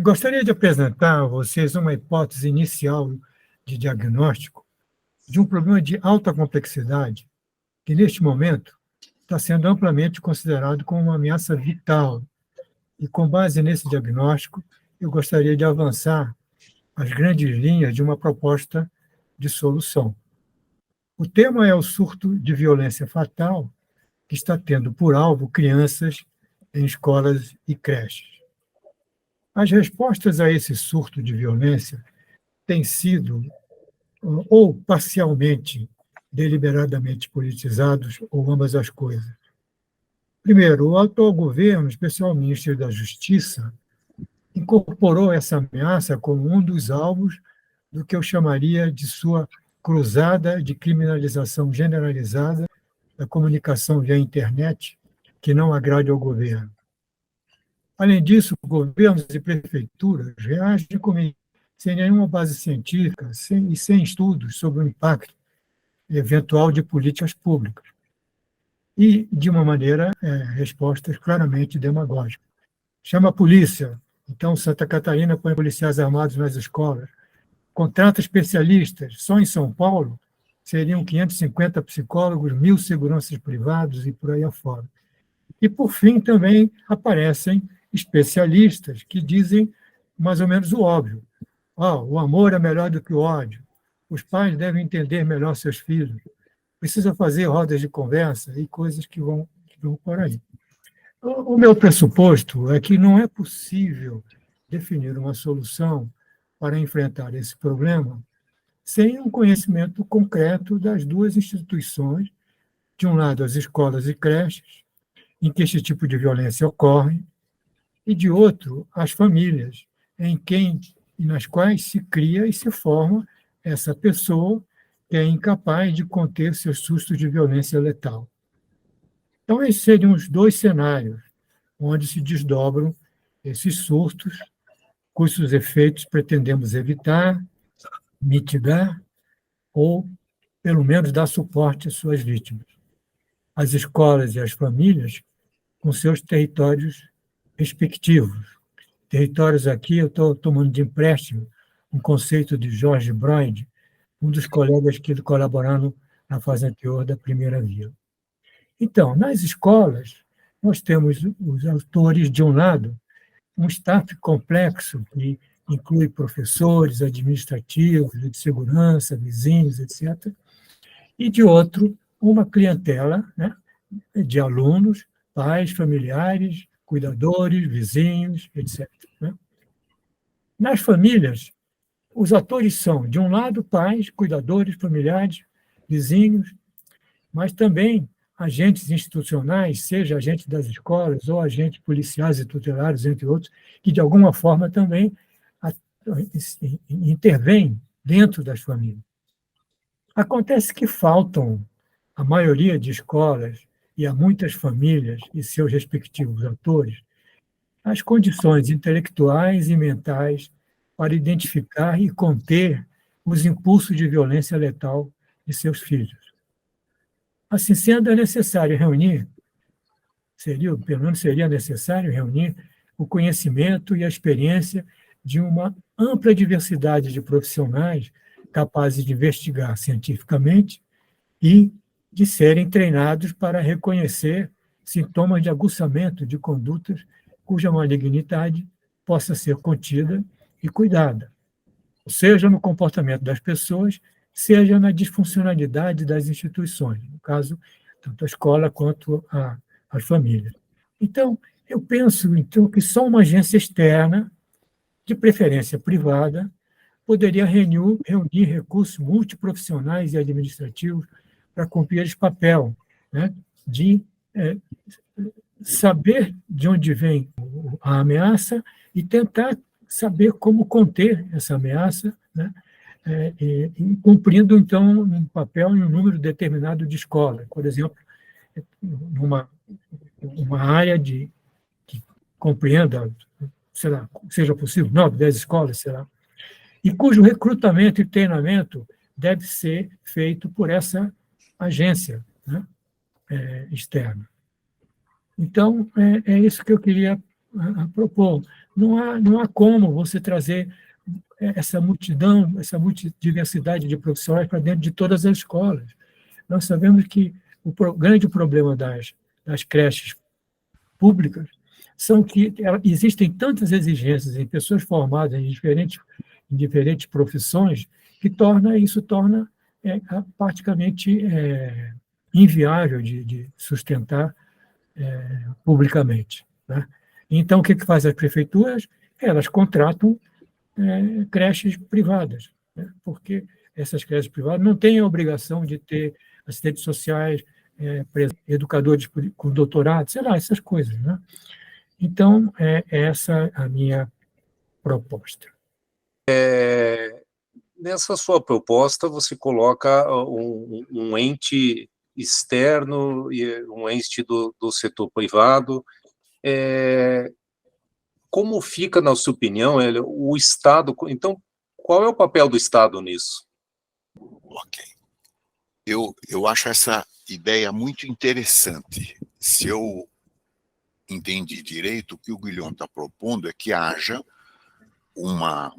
Gostaria de apresentar a vocês uma hipótese inicial de diagnóstico de um problema de alta complexidade que, neste momento, está sendo amplamente considerado como uma ameaça vital. E, com base nesse diagnóstico, eu gostaria de avançar as grandes linhas de uma proposta de solução. O tema é o surto de violência fatal que está tendo por alvo crianças em escolas e creches. As respostas a esse surto de violência têm sido ou parcialmente, deliberadamente politizados, ou ambas as coisas. Primeiro, o atual governo, especial o Ministério da Justiça, incorporou essa ameaça como um dos alvos do que eu chamaria de sua cruzada de criminalização generalizada da comunicação via internet, que não agrade ao governo. Além disso, governos e prefeituras reagem sem nenhuma base científica e sem estudos sobre o impacto eventual de políticas públicas. E, de uma maneira, respostas claramente demagógicas. Chama a polícia. Então, Santa Catarina põe policiais armados nas escolas. Contrata especialistas. Só em São Paulo seriam 550 psicólogos, 1.000 seguranças privados e por aí afora. E, por fim, também aparecem especialistas que dizem mais ou menos o óbvio. O amor é melhor do que o ódio. Os pais devem entender melhor seus filhos. Precisa fazer rodas de conversa e coisas que vão por aí. O meu pressuposto é que não é possível definir uma solução para enfrentar esse problema sem um conhecimento concreto das duas instituições, de um lado as escolas e creches, em que este tipo de violência ocorre, e de outro as famílias, nas quais se cria e se forma essa pessoa que é incapaz de conter seus sustos de violência letal. Então, esses seriam os dois cenários onde se desdobram esses surtos, cujos efeitos pretendemos evitar, mitigar ou, pelo menos, dar suporte às suas vítimas. As escolas e as famílias com seus territórios respectivos. Territórios aqui, eu estou tomando de empréstimo um conceito de George Broyd, um dos colegas que colaboraram na fase anterior da primeira via. Então, nas escolas, nós temos os autores, de um lado, um staff complexo, que inclui professores, administrativos, de segurança, vizinhos, etc., e, de outro, uma clientela, né, de alunos, pais, familiares, cuidadores, vizinhos, etc. Né? Nas famílias, os atores são, de um lado, pais, cuidadores, familiares, vizinhos, mas também agentes institucionais, seja agentes das escolas ou agentes policiais e tutelares, entre outros, que, de alguma forma, também intervêm dentro das famílias. Acontece que faltam, a maioria de escolas e a muitas famílias e seus respectivos atores, as condições intelectuais e mentais para identificar e conter os impulsos de violência letal de seus filhos. Assim sendo, é necessário pelo menos seria necessário reunir o conhecimento e a experiência de uma ampla diversidade de profissionais capazes de investigar cientificamente e de serem treinados para reconhecer sintomas de aguçamento de condutas cuja malignidade possa ser contida e cuidada, seja no comportamento das pessoas, seja na disfuncionalidade das instituições, no caso, tanto a escola quanto as famílias. Então, eu penso que só uma agência externa, de preferência privada, poderia reunir recursos multiprofissionais e administrativos para cumprir esse papel, né, de saber de onde vem a ameaça e tentar saber como conter essa ameaça, né, cumprindo, então, um papel em um número determinado de escolas. Por exemplo, uma área que compreenda, seja possível, 9, 10 escolas, e cujo recrutamento e treinamento deve ser feito por essa agência, né, externa. Então, é isso que eu queria propor. não há como você trazer essa multidão, essa multidiversidade de profissionais para dentro de todas as escolas. Nós sabemos que o grande problema das creches públicas são que existem tantas exigências em pessoas formadas em diferentes profissões que isso torna praticamente inviável de sustentar publicamente. Né? Então, o que faz as prefeituras? Elas contratam creches privadas, né? Porque essas creches privadas não têm a obrigação de ter assistentes sociais, educadores com doutorado, sei lá, essas coisas. Né? Então, essa a minha proposta. Nessa sua proposta, você coloca um ente externo e um ente do setor privado. Como fica, na sua opinião, o Estado? Então, qual é o papel do Estado nisso? Ok. Eu acho essa ideia muito interessante. Se eu entendi direito, o que o Guilhom está propondo é que haja uma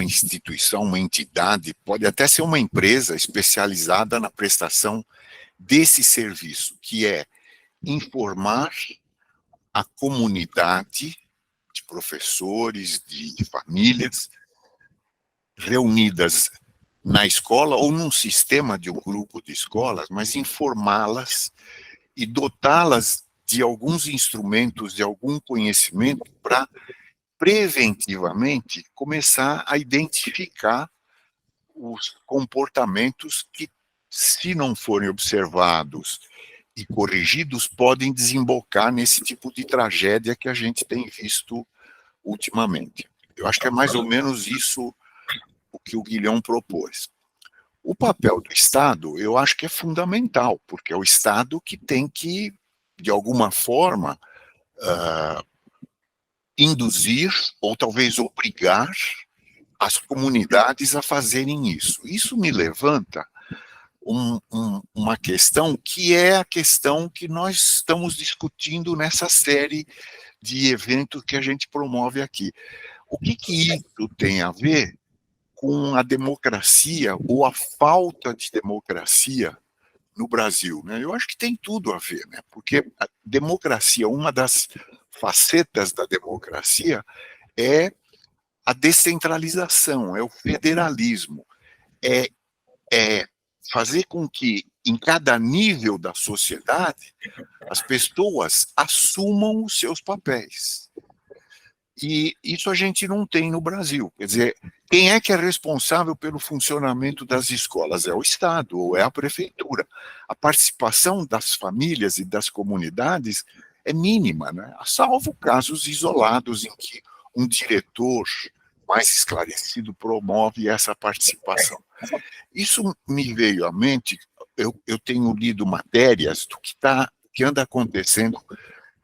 instituição, uma entidade, pode até ser uma empresa especializada na prestação desse serviço, que é informar a comunidade de professores, de famílias, reunidas na escola ou num sistema de um grupo de escolas, mas informá-las e dotá-las de alguns instrumentos, de algum conhecimento para preventivamente começar a identificar os comportamentos que, se não forem observados e corrigidos, podem desembocar nesse tipo de tragédia que a gente tem visto ultimamente. Eu acho que é mais ou menos isso o que o Guilhom propôs. O papel do Estado, eu acho que é fundamental, porque é o Estado que tem que, de alguma forma, induzir ou talvez obrigar as comunidades a fazerem isso. Isso me levanta uma questão que é a questão que nós estamos discutindo nessa série de eventos que a gente promove aqui. O que isso tem a ver com a democracia ou a falta de democracia no Brasil? Né? Eu acho que tem tudo a ver, né? Porque a democracia, uma das facetas da democracia é a descentralização, é o federalismo, é fazer com que, em cada nível da sociedade, as pessoas assumam os seus papéis. E isso a gente não tem no Brasil. Quer dizer, quem é que é responsável pelo funcionamento das escolas? É o Estado ou é a prefeitura. A participação das famílias e das comunidades é mínima, né? Salvo casos isolados em que um diretor mais esclarecido promove essa participação. Isso me veio à mente, eu tenho lido matérias do que anda acontecendo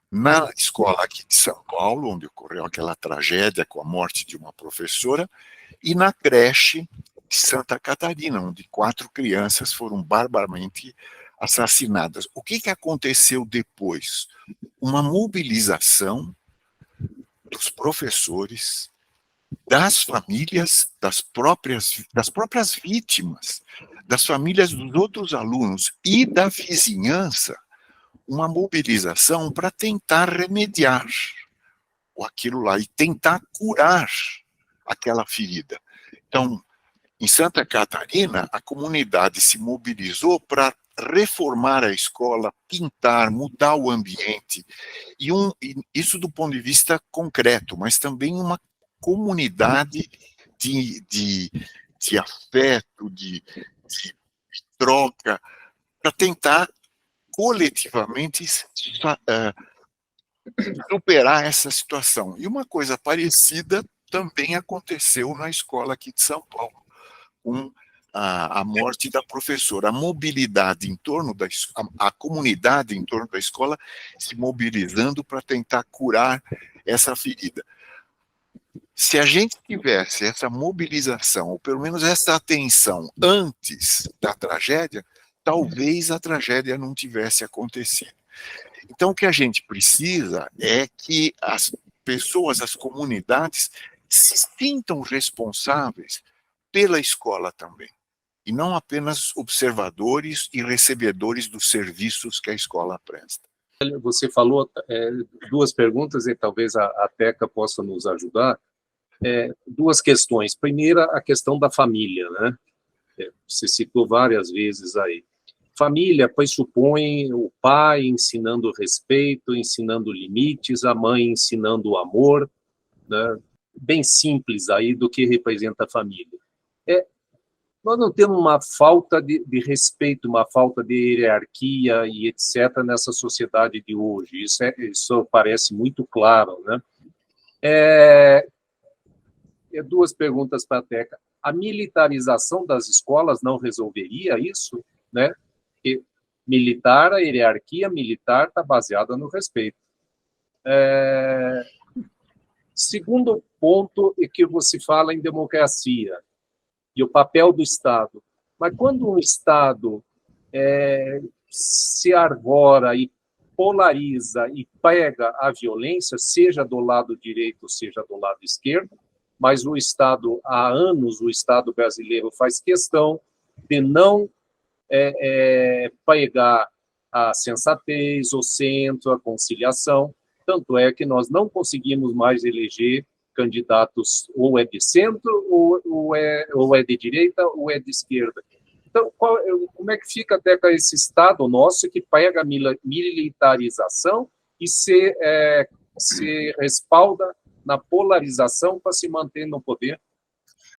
na escola aqui de São Paulo, onde ocorreu aquela tragédia com a morte de uma professora, e na creche de Santa Catarina, onde 4 crianças foram barbaramente assassinadas. O que aconteceu depois? Uma mobilização dos professores, das famílias, das próprias vítimas, das famílias dos outros alunos e da vizinhança, uma mobilização para tentar remediar aquilo lá e tentar curar aquela ferida. Então, em Santa Catarina, a comunidade se mobilizou para reformar a escola, pintar, mudar o ambiente, e isso do ponto de vista concreto, mas também uma comunidade de afeto, de troca, para tentar coletivamente superar essa situação. E uma coisa parecida também aconteceu na escola aqui de São Paulo, com a morte da professora. A mobilidade em torno a comunidade em torno da escola se mobilizando para tentar curar essa ferida. Se a gente tivesse essa mobilização, ou pelo menos essa atenção antes da tragédia, talvez a tragédia não tivesse acontecido. Então, o que a gente precisa é que pessoas, as comunidades, se sintam responsáveis pela escola também, e não apenas observadores e recebedores dos serviços que a escola presta. Você falou duas perguntas, e talvez a Teca possa nos ajudar. Duas questões. Primeira, a questão da família, né? Você citou várias vezes aí. Família pressupõe o pai ensinando respeito, ensinando limites, a mãe ensinando o amor, né? Bem simples aí do que representa a família. Nós não temos uma falta de respeito, uma falta de hierarquia e etc. nessa sociedade de hoje. Isso parece muito claro, né? Duas perguntas para a Teca. A militarização das escolas não resolveria isso, né? Porque a hierarquia militar está baseada no respeito. Segundo ponto é que você fala em democracia e o papel do Estado. Mas quando um Estado se arvora e polariza e pega a violência, seja do lado direito, seja do lado esquerdo, mas o Estado, há anos, o Estado brasileiro faz questão de não pegar a sensatez, o centro, a conciliação, tanto é que nós não conseguimos mais eleger candidatos ou de centro, ou é de direita, ou é de esquerda. Então, como é que fica até com esse Estado nosso que pega a militarização e se respalda na polarização para se manter no poder?